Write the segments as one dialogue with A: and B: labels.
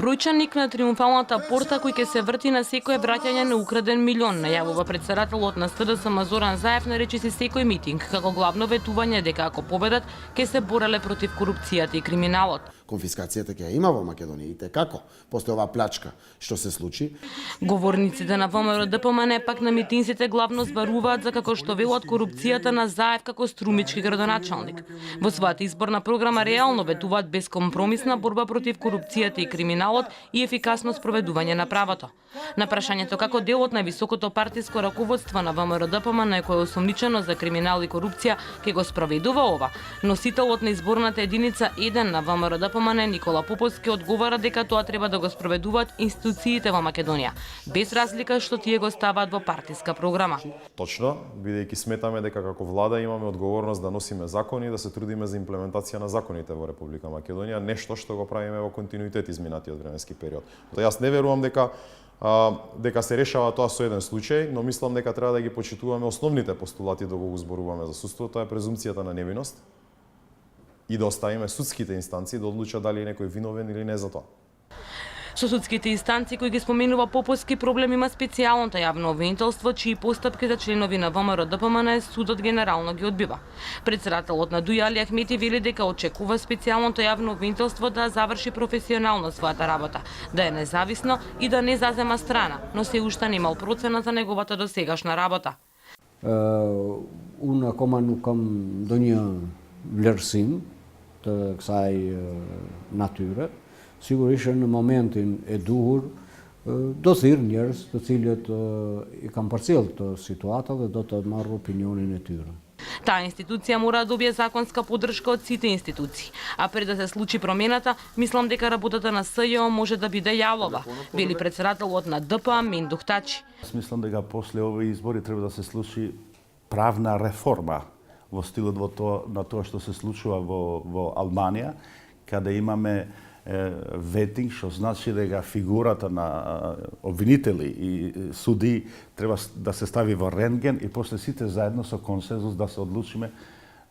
A: Бројчаник на триумфалната порта кој ќе се врти на секое враќање на украден милион, најавува председателот на СДСМ Зоран Заев на речиси секој митинг, како главно ветување дека ако победат, ќе се бореле против корупцијата и криминалот.
B: Конфискацијата ќе ја има во Македонија и како после оваа плачка што се случи.
A: Говорниците на ВМРО ДПМН пак на митинзите главно збаруваат за како што велат корупцијата на Заев како струмички градоначалник. Во својата изборна програма реално ветуваат безкомпромисна борба против корупцијата и криминалот и ефикасно спроведување на правото. На прашањето како делот на високото партиско раководство на ВМРО ДПМН кој е осомничено за криминал и корупција ќе го спроведува ова, носителот на изборната единица 1 на ВМРО ДПМН Никола Поповски одговара дека тоа треба да го спроведуваат институциите во Македонија, без разлика што тие го ставаат во партиска програма.
C: Точно, бидејќи сметаме дека како влада имаме одговорност да носиме закони и да се трудиме за имплементација на законите во Република Македонија, нешто што го правиме во континуитет изминатиот временски период. Јас не верувам дека се решава тоа со еден случај, но мислам дека треба да ги почитуваме основните постулати да го зборуваме за судство, тоа е презумпцијата на невиност и да оставиме судските инстанции да одлучат дали е некој виновен или не за тоа.
A: Со судските инстанции кои ги споменува Поповски, проблем има специјалното јавно обвинителство, чии постапки за членови на ВМРО ДПМН судот генерално ги одбива. Председателот на ДУИ Али Ахмети вели дека очекува специјалното јавно обвинителство да заврши професионално својата работа, да е независно и да не зазема страна, но се уште немал процена за неговата досегашна работа.
D: Unë akoma nuk kam ndonjë vlerësim të kësaj natyre. Sigurisht në momentin e duhur do thirr njerëz të cilët i kanë përcjell këtë situatë dhe do të marrë opinionin e tyre.
A: Таа институција мора да добие законска поддршка од сите институции, а пред да се случи промената, мислам дека работата на СЈО може да биде јавова, вели председателот на ДПА Мендух Тачи.
E: Мислам дека после овие избори треба да се случи правна реформа во стилот на тоа што се случува во Албанија, каде имаме ветинг, што значи дека фигурата на обвинители и суди треба да се стави во рентген и после сите заедно со консензус да се одлучиме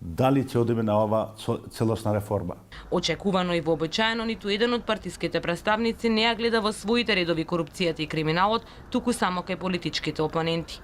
E: дали ќе одиме на ова целосна реформа.
A: Очекувано и вообичаено ниту еден од партиските представници не ја гледа во своите редови корупцијата и криминалот, туку само кај политичките опоненти.